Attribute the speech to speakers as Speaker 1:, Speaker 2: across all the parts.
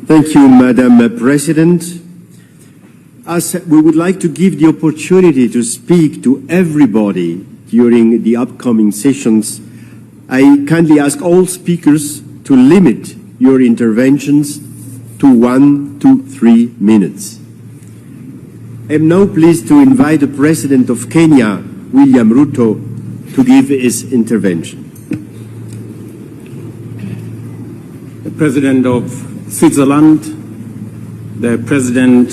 Speaker 1: Thank you, Madam President. As we would like to give the opportunity to speak to everybody during the upcoming sessions, I kindly ask all speakers to limit your interventions to 1 to 3 minutes. I am now pleased to invite the President of Kenya, William Ruto, to give his intervention.
Speaker 2: The President of Switzerland, the President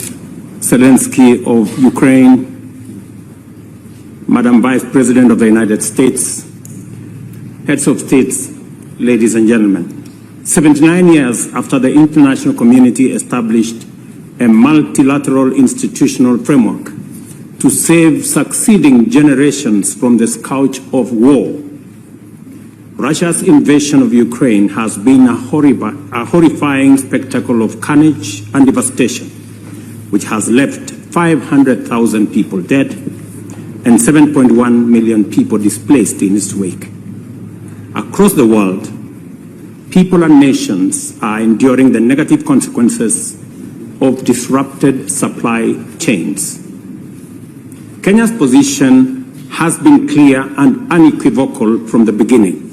Speaker 2: Zelensky of Ukraine, Madam Vice President of the United States, heads of states, ladies and gentlemen. 79 years after the international community established a multilateral institutional framework to save succeeding generations from the scourge of war, Russia's invasion of Ukraine has been a horrifying spectacle of carnage and devastation, which has left 500,000 people dead and 7.1 million people displaced in its wake. Across the world, people and nations are enduring the negative consequences of disrupted supply chains. Kenya's position has been clear and unequivocal from the beginning.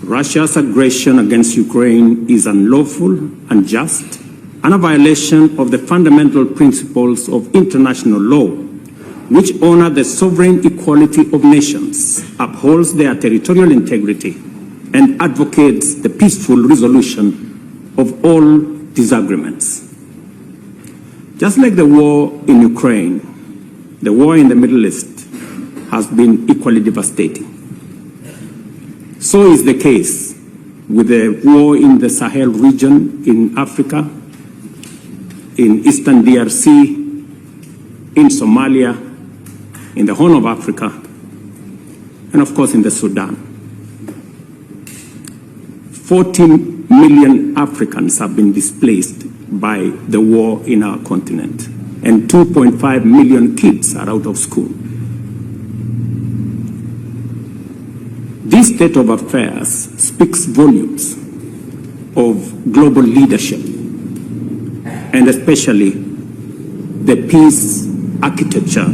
Speaker 2: Russia's aggression against Ukraine is unlawful, unjust, and a violation of the fundamental principles of international law, which honor the sovereign equality of nations, upholds their territorial integrity, and advocates the peaceful resolution of all disagreements. Just like the war in Ukraine, the war in the Middle East has been equally devastating. So is the case with the war in the Sahel region in Africa, in Eastern DRC, in Somalia, in the Horn of Africa, and of course in the Sudan. 40 million Africans have been displaced by the war in our continent, and 2.5 million kids are out of school. This state of affairs speaks volumes of global leadership, and especially the peace architecture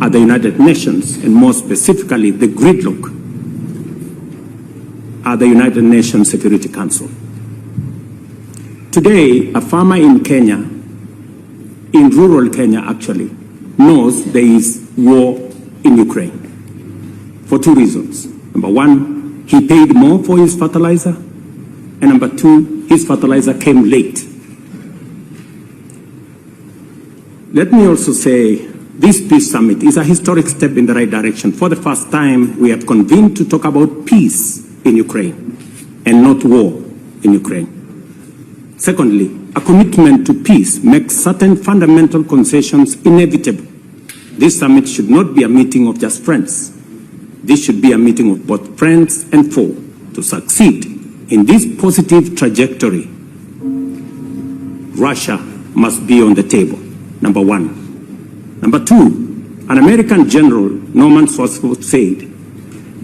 Speaker 2: at the United Nations, and more specifically the gridlock at the United Nations Security Council. Today, a farmer in Kenya, in rural Kenya actually, knows there is war in Ukraine for 2 reasons. Number 1, he paid more for his fertilizer, and number 2, his fertilizer came late. Let me also say, this peace summit is a historic step in the right direction. For the first time, we have convened to talk about peace in Ukraine and not war in Ukraine. Secondly, a commitment to peace makes certain fundamental concessions inevitable. This summit should not be a meeting of just friends. This should be a meeting of both friends and foe. To succeed in this positive trajectory, Russia must be on the table, number 1. Number 2, an American general, Norman Swartzfeld, said,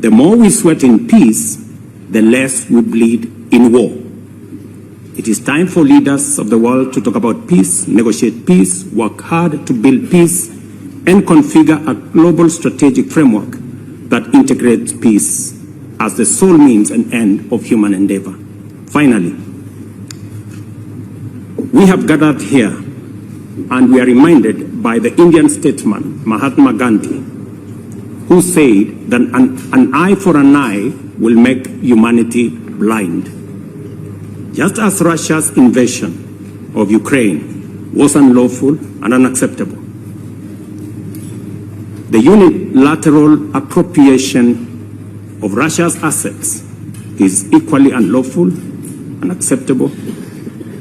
Speaker 2: the more we sweat in peace, the less we bleed in war. It is time for leaders of the world to talk about peace, negotiate peace, work hard to build peace, and configure a global strategic framework that integrates peace as the sole means and end of human endeavor. Finally, we have gathered here and we are reminded by the Indian statesman Mahatma Gandhi, who said that an eye for an eye will make humanity blind. Just as Russia's invasion of Ukraine was unlawful and unacceptable, the unilateral appropriation of Russia's assets is equally unlawful, unacceptable,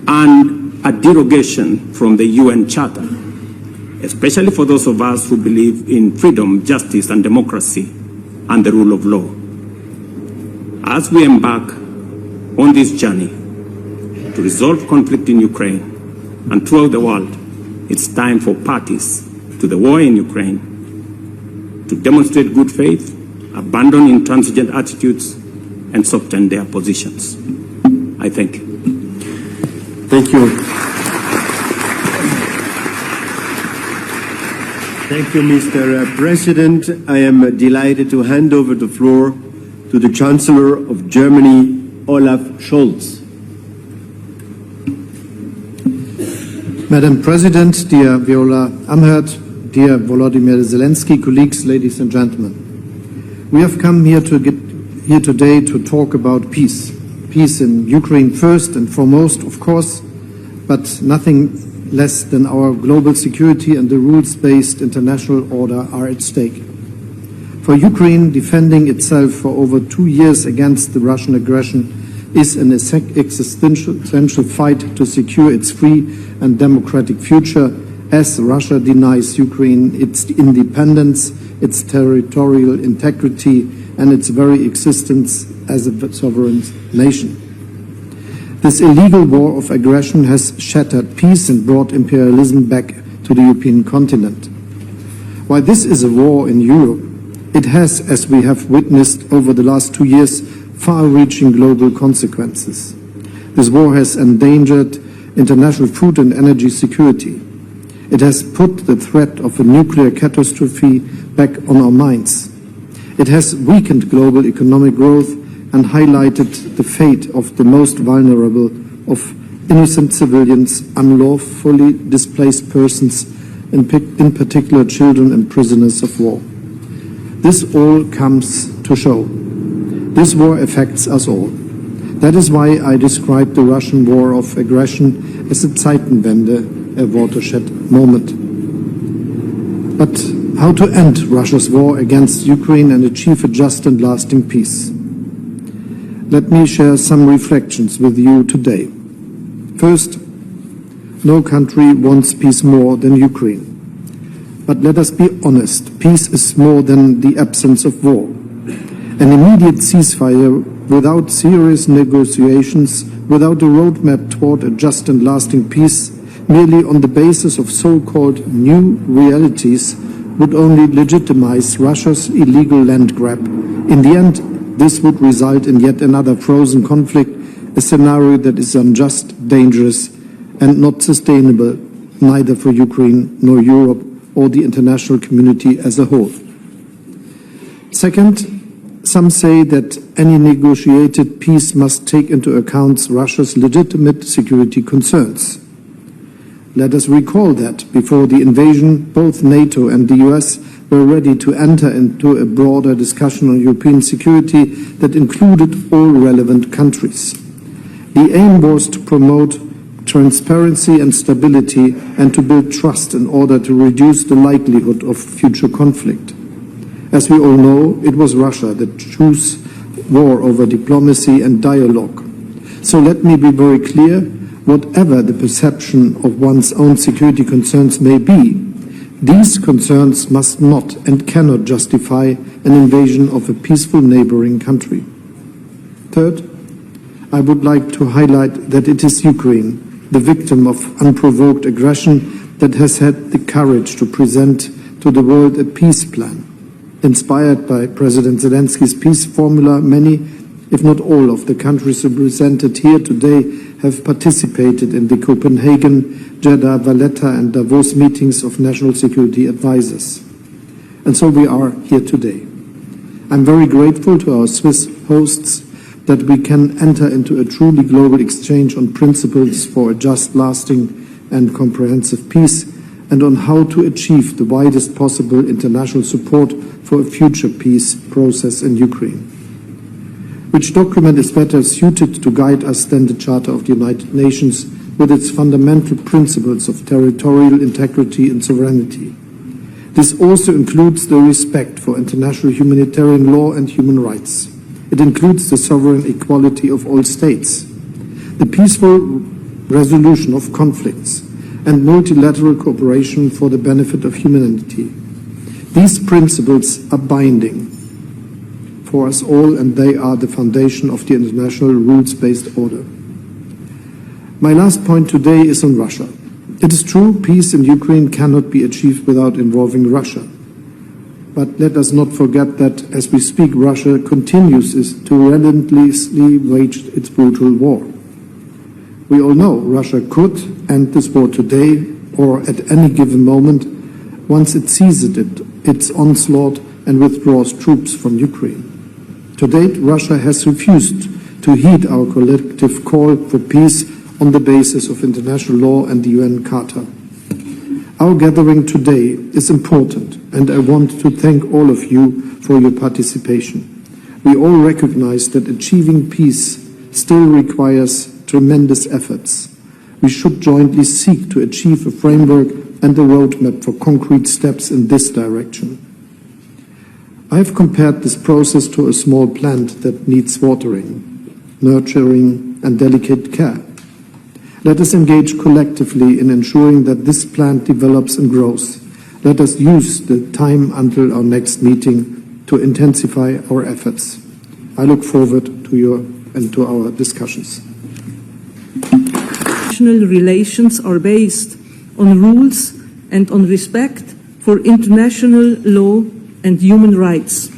Speaker 2: and a derogation from the UN Charter, especially for those of us who believe in freedom, justice, and democracy, and the rule of law. As we embark on this journey to resolve conflict in Ukraine and throughout the world, it's time for parties to the war in Ukraine to demonstrate good faith, abandon intransigent attitudes, and soften their positions. I thank you.
Speaker 1: Thank you. Thank you, Mr. President. I am delighted to hand over the floor to the Chancellor of Germany, Olaf Scholz.
Speaker 3: Madam President, dear Viola Amherd, dear Volodymyr Zelensky, colleagues, ladies and gentlemen. We have come here today to talk about peace. Peace in Ukraine first and foremost, of course, but nothing less than our global security and the rules-based international order are at stake. For Ukraine, defending itself for over 2 years against the Russian aggression is an existential fight to secure its free and democratic future, as Russia denies Ukraine its independence, its territorial integrity, and its very existence as a sovereign nation. This illegal war of aggression has shattered peace and brought imperialism back to the European continent. While this is a war in Europe, it has, as we have witnessed over the last 2 years, far-reaching global consequences. This war has endangered international food and energy security. It has put the threat of a nuclear catastrophe back on our minds. It has weakened global economic growth and highlighted the fate of the most vulnerable of innocent civilians, unlawfully displaced persons, in particular children and prisoners of war. This all comes to show. This war affects us all. That is why I describe the Russian war of aggression as a Zeitenwende, a watershed moment. But how to end Russia's war against Ukraine and achieve a just and lasting peace? Let me share some reflections with you today. First, no country wants peace more than Ukraine. But let us be honest, peace is more than the absence of war. An immediate ceasefire without serious negotiations, without a roadmap toward a just and lasting peace, merely on the basis of so-called new realities, would only legitimize Russia's illegal land grab. In the end, this would result in yet another frozen conflict, a scenario that is unjust, dangerous, and not sustainable, neither for Ukraine nor Europe or the international community as a whole. Second, some say that any negotiated peace must take into account Russia's legitimate security concerns. Let us recall that before the invasion, both NATO and the US were ready to enter into a broader discussion on European security that included all relevant countries. The aim was to promote transparency and stability and to build trust in order to reduce the likelihood of future conflict. As we all know, it was Russia that chose war over diplomacy and dialogue. So let me be very clear, whatever the perception of one's own security concerns may be, these concerns must not and cannot justify an invasion of a peaceful neighboring country. Third, I would like to highlight that it is Ukraine, the victim of unprovoked aggression, that has had the courage to present to the world a peace plan. Inspired by President Zelensky's peace formula, many, if not all, of the countries represented here today have participated in the Copenhagen, Jeddah, Valletta and Davos meetings of national security advisors. And so we are here today. I'm very grateful to our Swiss hosts that we can enter into a truly global exchange on principles for a just, lasting and comprehensive peace, and on how to achieve the widest possible international support for a future peace process in Ukraine. Which document is better suited to guide us than the Charter of the United Nations with its fundamental principles of territorial integrity and sovereignty? This also includes the respect for international humanitarian law and human rights. It includes the sovereign equality of all states, the peaceful resolution of conflicts, and multilateral cooperation for the benefit of humanity. These principles are binding for us all, and they are the foundation of the international rules-based order. My last point today is on Russia. It is true, peace in Ukraine cannot be achieved without involving Russia. But let us not forget that, as we speak, Russia continues to relentlessly wage its brutal war. We all know Russia could end this war today or at any given moment once it ceases its onslaught and withdraws troops from Ukraine. To date, Russia has refused to heed our collective call for peace on the basis of international law and the UN Charter. Our gathering today is important, and I want to thank all of you for your participation. We all recognize that achieving peace still requires tremendous efforts. We should jointly seek to achieve a framework and a roadmap for concrete steps in this direction. I have compared this process to a small plant that needs watering, nurturing, and delicate care. Let us engage collectively in ensuring that this plant develops and grows. Let us use the time until our next meeting to intensify our efforts. I look forward to our discussions.
Speaker 4: International relations are based on rules and on respect for international law and human rights.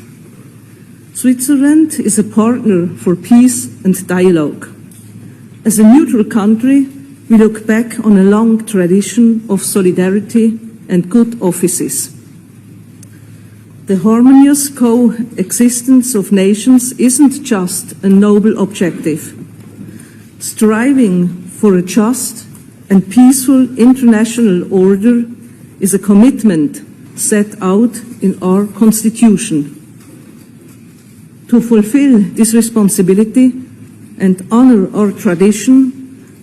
Speaker 4: Switzerland is a partner for peace and dialogue. As a neutral country, we look back on a long tradition of solidarity and good offices. The harmonious coexistence of nations isn't just a noble objective. Striving for a just and peaceful international order is a commitment set out in our Constitution. To fulfill this responsibility and honor our tradition,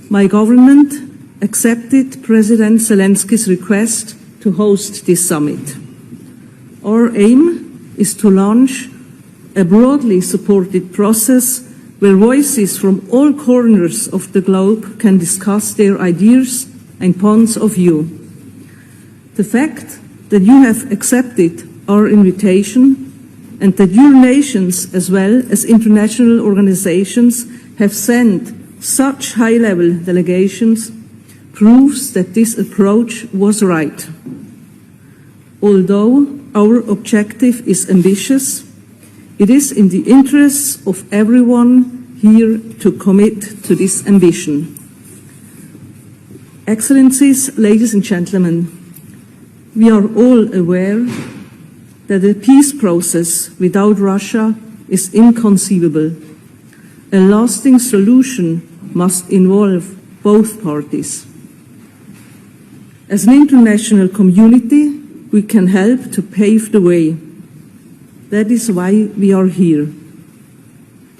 Speaker 4: my government accepted President Zelensky's request to host this summit. Our aim is to launch a broadly supported process where voices from all corners of the globe can discuss their ideas and points of view. The fact that you have accepted our invitation and that your nations as well as international organizations have sent such high-level delegations proves that this approach was right. Although our objective is ambitious, it is in the interests of everyone here to commit to this ambition. Excellencies, ladies and gentlemen, we are all aware that a peace process without Russia is inconceivable. A lasting solution must involve both parties. As an international community, we can help to pave the way. That is why we are here.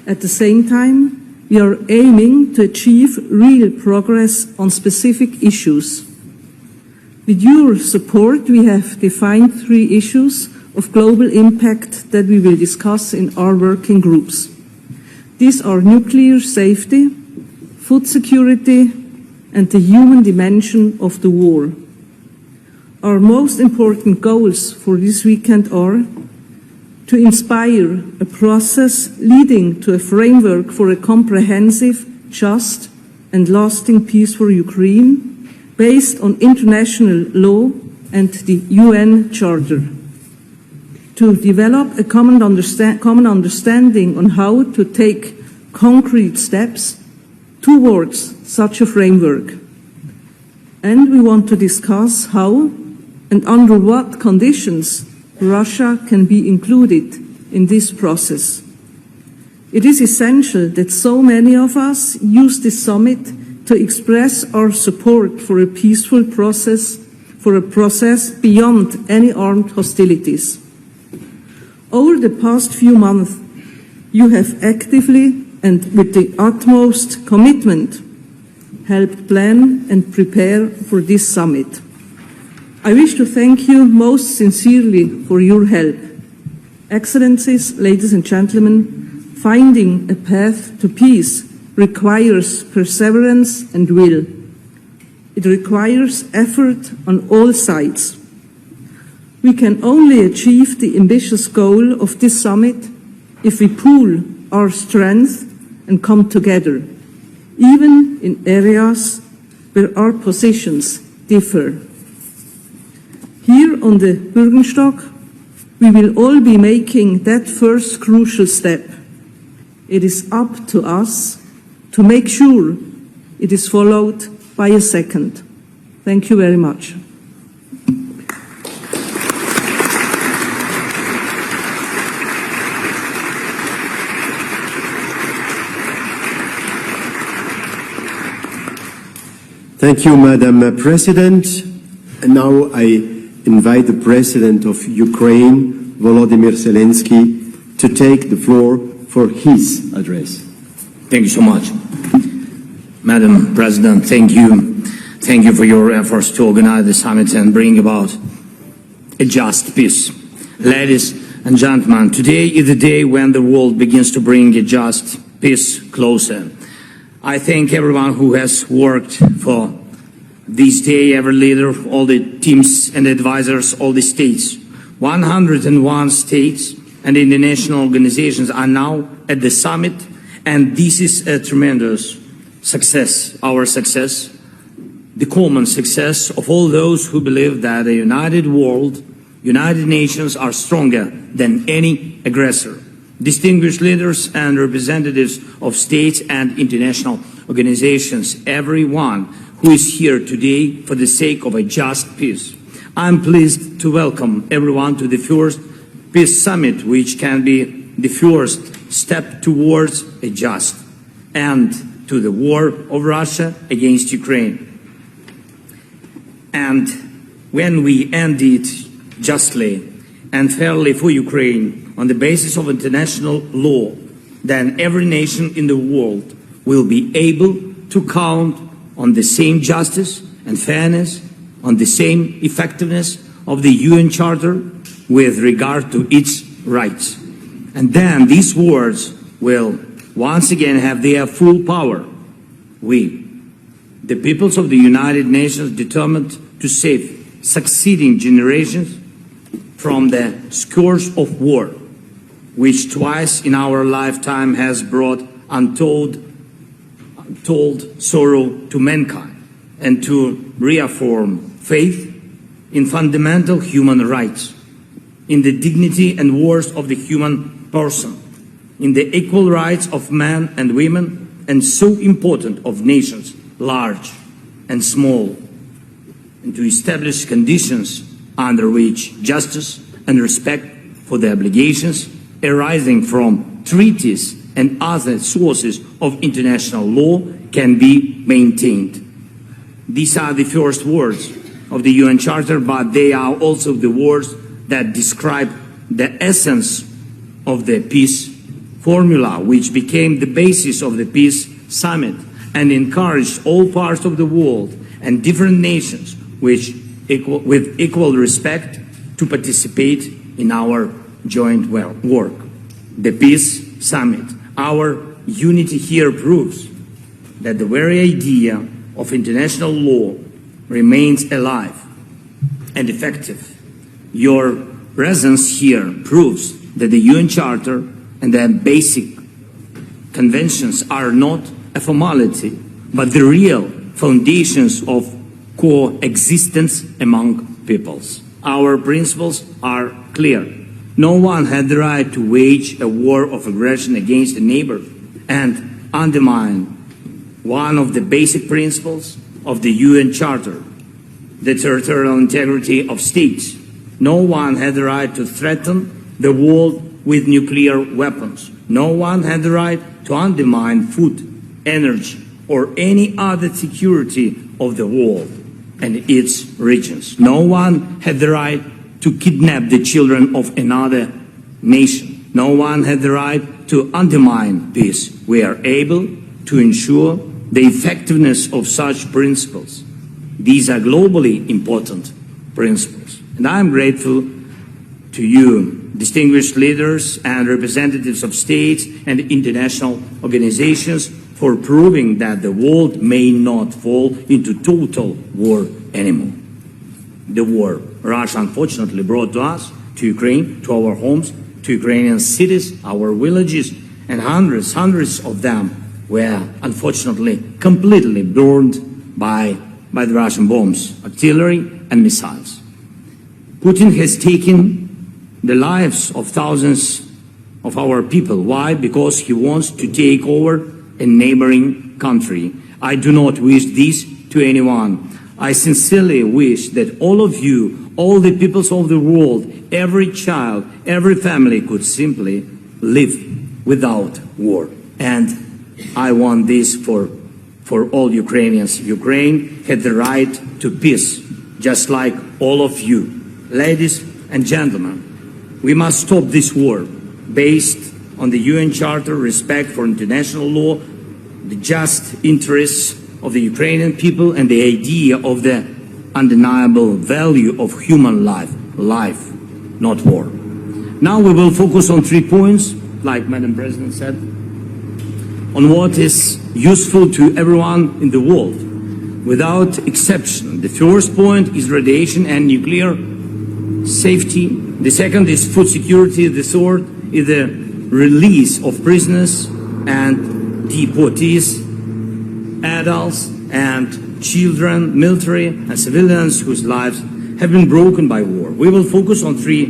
Speaker 4: At the same time, we are aiming to achieve real progress on specific issues. With your support, we have defined 3 issues of global impact that we will discuss in our working groups. These are nuclear safety, food security, and the human dimension of the war. Our most important goals for this weekend are to inspire a process leading to a framework for a comprehensive, just, and lasting peace for Ukraine based on international law and the UN Charter. To develop a common understanding on how to take concrete steps towards such a framework. And we want to discuss how and under what conditions Russia can be included in this process. It is essential that so many of us use this summit to express our support for a peaceful process, for a process beyond any armed hostilities. Over the past few months, you have actively and with the utmost commitment helped plan and prepare for this summit. I wish to thank you most sincerely for your help. Excellencies, ladies and gentlemen, finding a path to peace requires perseverance and will. It requires effort on all sides. We can only achieve the ambitious goal of this summit if we pool our strength and come together, even in areas where our positions differ. Here on the Bürgenstock, we will all be making that first crucial step. It is up to us to make sure It is followed by a second. Thank you very much.
Speaker 1: Thank you, Madam President. And now I invite the President of Ukraine, Volodymyr Zelensky, to take the floor for his address.
Speaker 5: Thank you so much. Madam President, thank you. Thank you for your efforts to organize the summit and bring about a just peace. Ladies and gentlemen, today is the day when the world begins to bring a just peace closer. I thank everyone who has worked for this day, every leader, all the teams and advisors, all the states. 101 states and international organizations are now at the summit, and this is a tremendous success, our success, the common success of all those who believe that a united world, United Nations are stronger than any aggressor. Distinguished leaders and representatives of states and international organizations, everyone who is here today for the sake of a just peace. I'm pleased to welcome everyone to the first Peace Summit, which can be the first step towards a just end to the war of Russia against Ukraine. And when we end it justly and fairly for Ukraine on the basis of international law, then every nation in the world will be able to count on the same justice and fairness, on the same effectiveness of the UN Charter with regard to its rights. And then these words will once again have their full power. We, the peoples of the United Nations, determined to save succeeding generations from the scourge of war, which twice in our lifetime has brought untold sorrow to mankind, and to reaffirm faith in fundamental human rights, in the dignity and worth of the human person, in the equal rights of men and women, and so important of nations, large and small, and to establish conditions under which justice and respect for the obligations arising from treaties and other sources of international law can be maintained. These are the first words of the UN Charter, but they are also the words that describe the essence of the peace formula, which became the basis of the Peace Summit and encouraged all parts of the world and different nations with equal respect to participate in our joint work. The Peace Summit, our unity here proves that the very idea of international law remains alive and effective. Your presence here proves that the UN Charter and the basic conventions are not a formality, but the real foundations of coexistence among peoples. Our principles are clear. No one had the right to wage a war of aggression against a neighbor and undermine one of the basic principles of the UN Charter, the territorial integrity of states. No one had the right to threaten the world with nuclear weapons. No one had the right to undermine food, energy, or any other security of the world and its regions. No one had the right to kidnap the children of another nation. No one had the right to undermine peace. We are able to ensure the effectiveness of such principles. These are globally important principles. And I am grateful to you, distinguished leaders and representatives of states and international organizations, for proving that the world may not fall into total war anymore. The war Russia unfortunately brought to us, to Ukraine, to our homes, to Ukrainian cities, our villages, and hundreds of them were unfortunately completely burned by the Russian bombs, artillery, and missiles. Putin has taken the lives of thousands of our people. Why? Because he wants to take over a neighboring country, I do not wish this to anyone. I sincerely wish that all of you, all the peoples of the world, every child, every family could simply live without war. And I want this for all Ukrainians. Ukraine had the right to peace, just like all of you. Ladies and gentlemen, we must stop this war based on the UN Charter, respect for international law, the just interests of the Ukrainian people, and the idea of the undeniable value of human life, not war. Now we will focus on 3 points, like Madam President said, on what is useful to everyone in the world, without exception. The first point is radiation and nuclear safety. The second is food security. The third is the release of prisoners and deportees, adults and children, military and civilians whose lives have been broken by war. We will focus on 3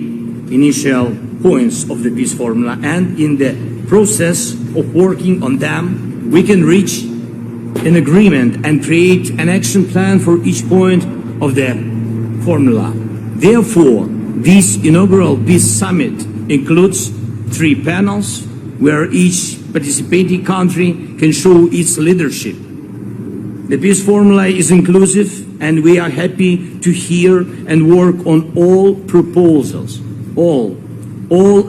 Speaker 5: initial points of the peace formula, and in the process of working on them, we can reach an agreement and create an action plan for each point of the formula. Therefore, this inaugural peace summit includes 3 panels where each participating country can show its leadership. The peace formula is inclusive, and we are happy to hear and work on all proposals, all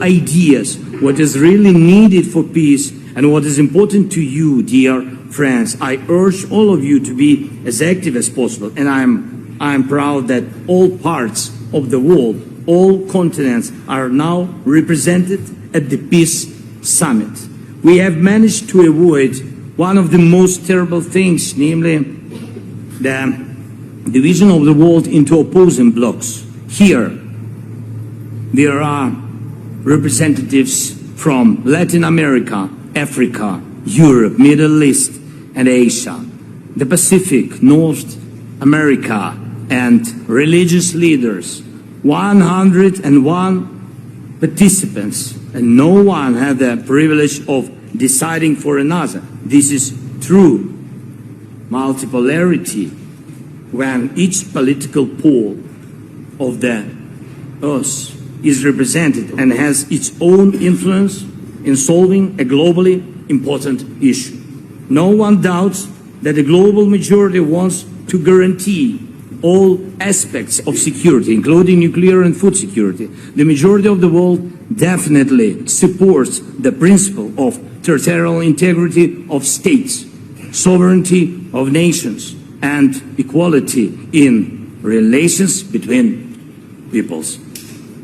Speaker 5: ideas, what is really needed for peace and what is important to you, dear friends. I urge all of you to be as active as possible, and I'm proud that all parts of the world, all continents are now represented at the Peace Summit. We have managed to avoid one of the most terrible things, namely the division of the world into opposing blocks. Here, there are representatives from Latin America, Africa, Europe, Middle East, and Asia, the Pacific, North America, and religious leaders. 101 participants, and no one had the privilege of deciding for another. This is true multipolarity, when each political pole of the earth is represented and has its own influence in solving a globally important issue. No one doubts that the global majority wants to guarantee all aspects of security, including nuclear and food security. The majority of the world definitely supports the principle of territorial integrity of states, sovereignty of nations, and equality in relations between peoples.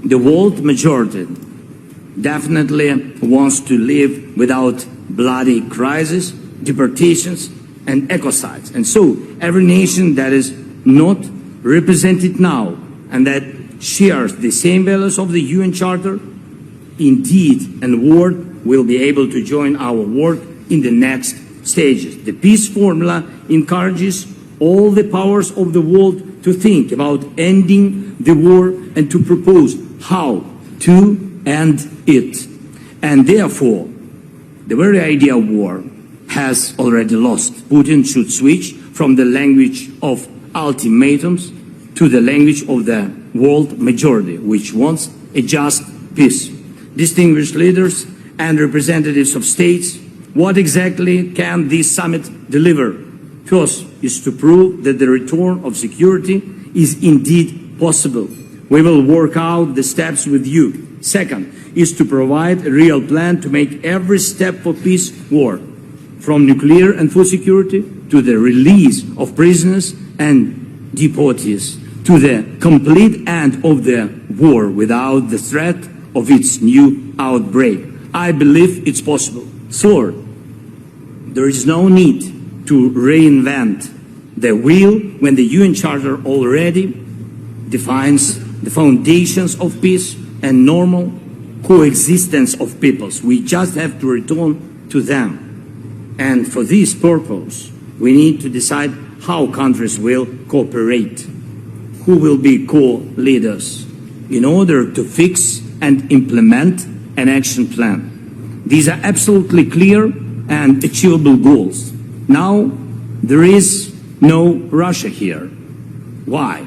Speaker 5: The world majority definitely wants to live without bloody crises, deportations, and ecocides. And so every nation that is not represented now and that shares the same values of the UN Charter, indeed and word, will be able to join our work in the next stages. The peace formula encourages all the powers of the world to think about ending the war and to propose how to end it. And therefore, the very idea of war has already lost. Putin should switch from the language of ultimatums to the language of the world majority, which wants a just peace. Distinguished leaders and representatives of states, what exactly can this summit deliver? First is to prove that the return of security is indeed possible. We will work out the steps with you. Second is to provide a real plan to make every step for peace work, from nuclear and food security to the release of prisoners and deportees, to the complete end of the war without the threat of its new outbreak. I believe it's possible. Third, there is no need to reinvent the wheel when the UN Charter already defines the foundations of peace and normal coexistence of peoples. We just have to return to them. And for this purpose, we need to decide how countries will cooperate, who will be co-leaders, in order to fix and implement an action plan. These are absolutely clear and achievable goals. Now, there is no Russia here. Why?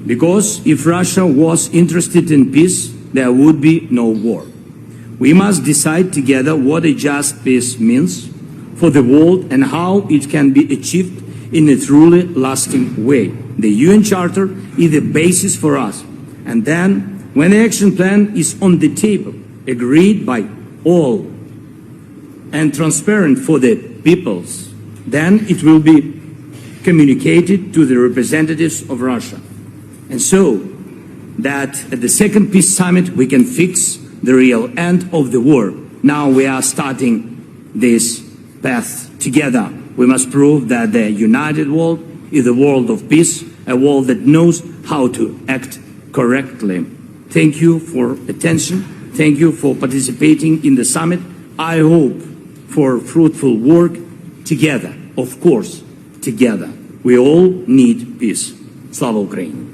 Speaker 5: Because if Russia was interested in peace, there would be no war. We must decide together what a just peace means for the world and how it can be achieved in a truly lasting way. The UN Charter is the basis for us. And then, when the action plan is on the table, agreed by all and transparent for the peoples, then it will be communicated to the representatives of Russia. And so that at the second peace summit we can fix the real end of the war. Now we are starting this path together. We must prove that the united world is a world of peace, a world that knows how to act correctly. Thank you for attention. Thank you for participating in the summit. I hope for fruitful work together, of course, together. We all need peace. Slava Ukraini!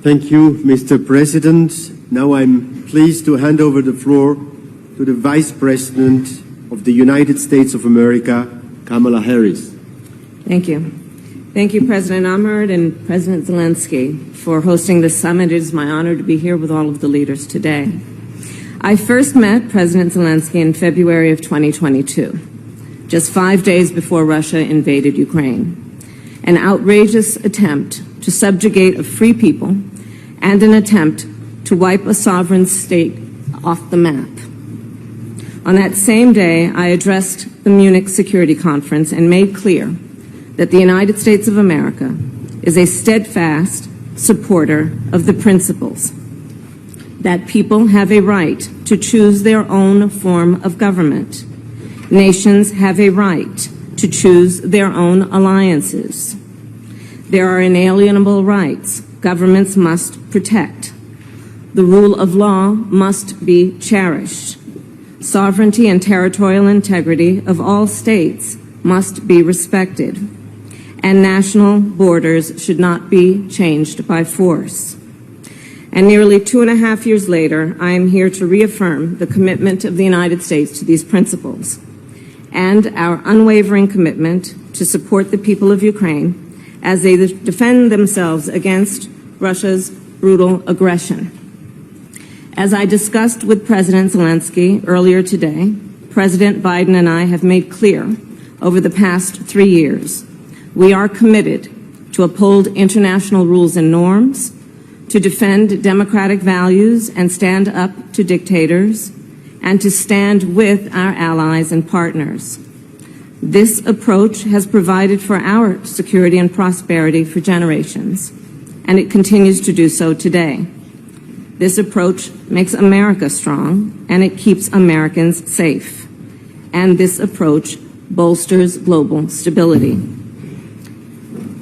Speaker 1: Thank you, Mr. President. Now I'm pleased to hand over the floor to the Vice President of the United States of America, Kamala Harris.
Speaker 6: Thank you. Thank you, President Ahmed and President Zelensky, for hosting this summit. It is my honor to be here with all of the leaders today. I first met President Zelensky in February of 2022, just 5 days before Russia invaded Ukraine. An outrageous attempt to subjugate a free people and an attempt to wipe a sovereign state off the map. On that same day, I addressed the Munich Security Conference and made clear that the United States of America is a steadfast supporter of the principles that people have a right to choose their own form of government. Nations have a right to choose their own alliances. There are inalienable rights governments must protect. The rule of law must be cherished. Sovereignty and territorial integrity of all states must be respected. And national borders should not be changed by force. And nearly 2.5 years later, I am here to reaffirm the commitment of the United States to these principles and our unwavering commitment to support the people of Ukraine as they defend themselves against Russia's brutal aggression. As I discussed with President Zelensky earlier today, President Biden and I have made clear over the past 3 years we are committed to uphold international rules and norms, to defend democratic values and stand up to dictators, and to stand with our allies and partners. This approach has provided for our security and prosperity for generations, and it continues to do so today. This approach makes America strong, and it keeps Americans safe. And this approach bolsters global stability.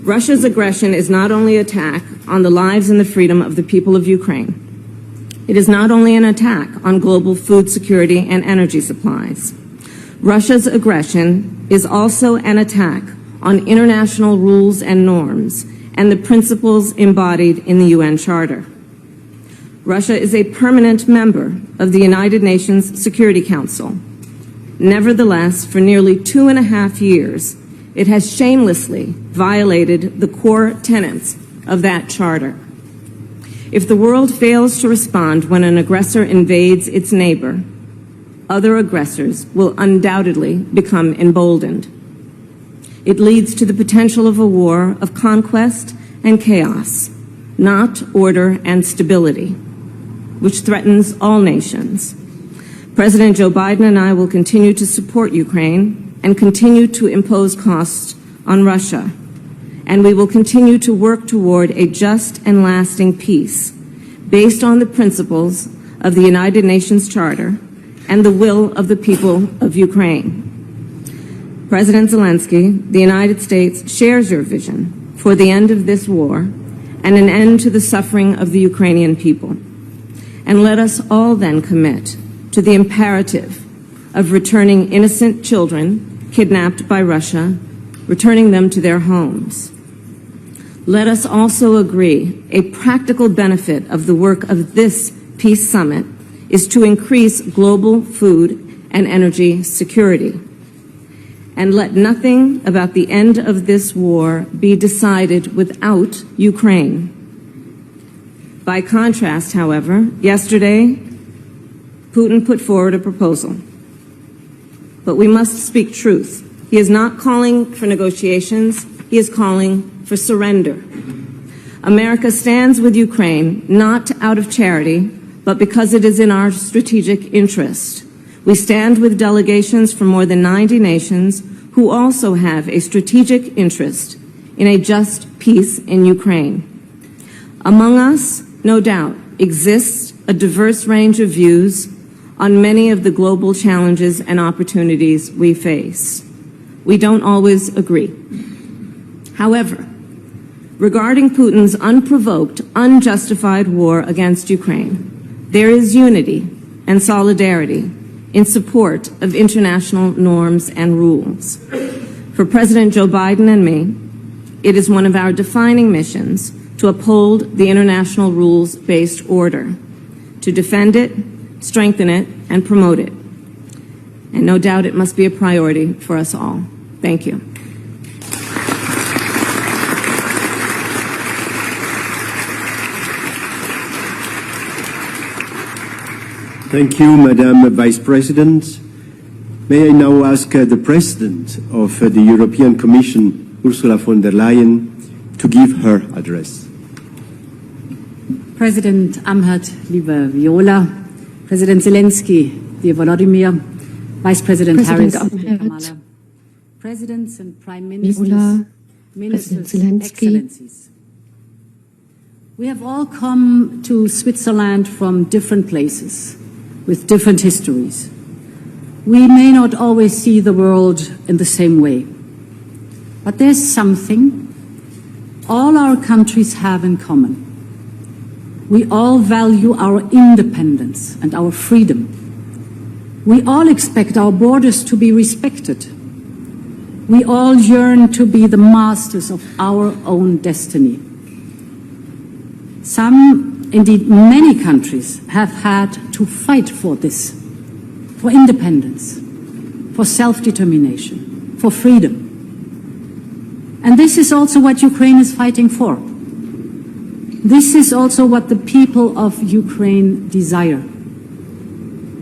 Speaker 6: Russia's aggression is not only an attack on the lives and the freedom of the people of Ukraine. It is not only an attack on global food security and energy supplies. Russia's aggression is also an attack on international rules and norms and the principles embodied in the UN Charter. Russia is a permanent member of the United Nations Security Council. Nevertheless, for nearly 2.5 years, it has shamelessly violated the core tenets of that charter. If the world fails to respond when an aggressor invades its neighbor, other aggressors will undoubtedly become emboldened. It leads to the potential of a war of conquest and chaos, not order and stability, which threatens all nations. President Joe Biden and I will continue to support Ukraine and continue to impose costs on Russia. And we will continue to work toward a just and lasting peace based on the principles of the United Nations Charter and the will of the people of Ukraine. President Zelensky, the United States shares your vision for the end of this war and an end to the suffering of the Ukrainian people. And let us all then commit to the imperative of returning innocent children kidnapped by Russia, returning them to their homes. Let us also agree a practical benefit of the work of this peace summit is to increase global food and energy security. And let nothing about the end of this war be decided without Ukraine. By contrast, however, yesterday, Putin put forward a proposal. But we must speak truth. He is not calling for negotiations, he is calling for surrender. America stands with Ukraine not out of charity, but because it is in our strategic interest. We stand with delegations from more than 90 nations who also have a strategic interest in a just peace in Ukraine. Among us, no doubt, exists a diverse range of views on many of the global challenges and opportunities we face. We don't always agree. However, regarding Putin's unprovoked, unjustified war against Ukraine, there is unity and solidarity in support of international norms and rules. For President Joe Biden and me, it is one of our defining missions to uphold the international rules-based order, to defend it, strengthen it, and promote it. And no doubt it must be a priority for us all. Thank you.
Speaker 1: Thank you, Madam Vice President. May I now ask the President of the European Commission, Ursula von der Leyen, to give her address.
Speaker 7: President Amherd, liebe Viola, President Zelensky, dear Volodymyr, Vice President Harris, dear Kamala, Presidents and Prime Ministers,
Speaker 8: Viola,
Speaker 7: Ministers,
Speaker 8: President Zelensky.
Speaker 7: Excellencies. We have all come to Switzerland from different places, with different histories. We may not always see the world in the same way, but there's something all our countries have in common. We all value our independence and our freedom. We all expect our borders to be respected. We all yearn to be the masters of our own destiny. Some, indeed many countries, have had to fight for this, for independence, for self-determination, for freedom. And this is also what Ukraine is fighting for. This is also what the people of Ukraine desire.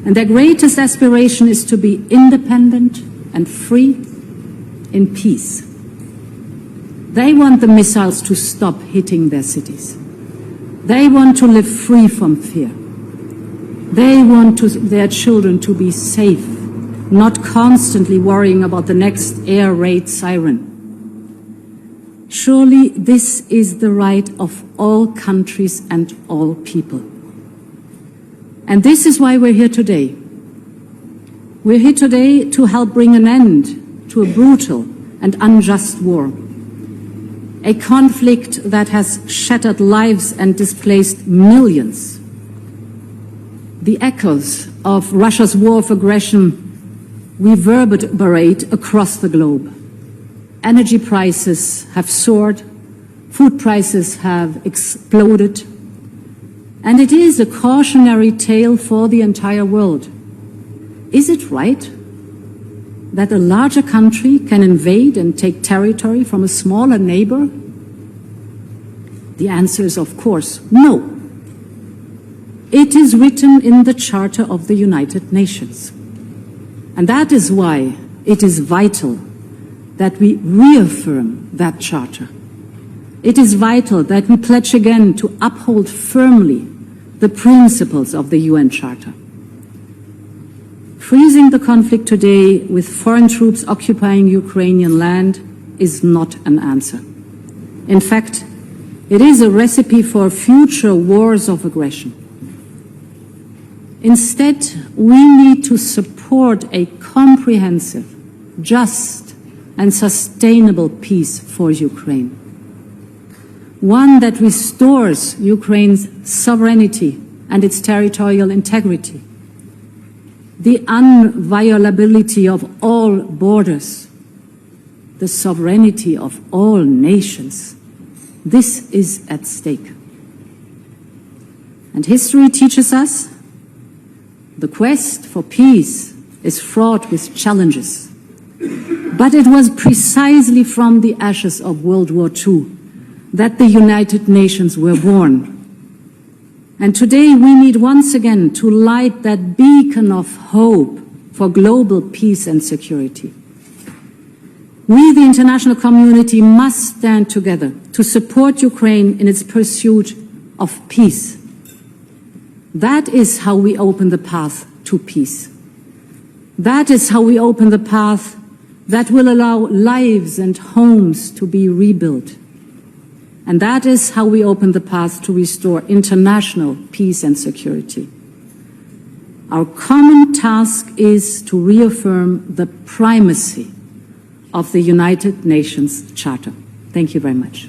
Speaker 7: And their greatest aspiration is to be independent and free in peace. They want the missiles to stop hitting their cities. They want to live free from fear. They want their children to be safe, not constantly worrying about the next air raid siren. Surely this is the right of all countries and all people. And this is why we're here today. We're here today to help bring an end to a brutal and unjust war. A conflict that has shattered lives and displaced millions. The echoes of Russia's war of aggression reverberate across the globe. Energy prices have soared, food prices have exploded, and it is a cautionary tale for the entire world. Is it right that a larger country can invade and take territory from a smaller neighbor? The answer is, of course, no. It is written in the Charter of the United Nations. And that is why it is vital that we reaffirm that charter. It is vital that we pledge again to uphold firmly the principles of the UN Charter. Freezing the conflict today with foreign troops occupying Ukrainian land is not an answer. In fact, it is a recipe for future wars of aggression. Instead, we need to support a comprehensive, just, and sustainable peace for Ukraine. One that restores Ukraine's sovereignty and its territorial integrity. the inviolability of all borders, the sovereignty of all nations. This is at stake. And history teaches us the quest for peace is fraught with challenges. But it was precisely from the ashes of World War II that the United Nations were born. And today we need once again to light that beacon of hope for global peace and security. We, the international community, must stand together to support Ukraine in its pursuit of peace. That is how we open the path to peace. That is how we open the path that will allow lives and homes to be rebuilt. And that is how we open the path to restore international peace and security. Our common task is to reaffirm the primacy of the United Nations Charter. Thank you very much.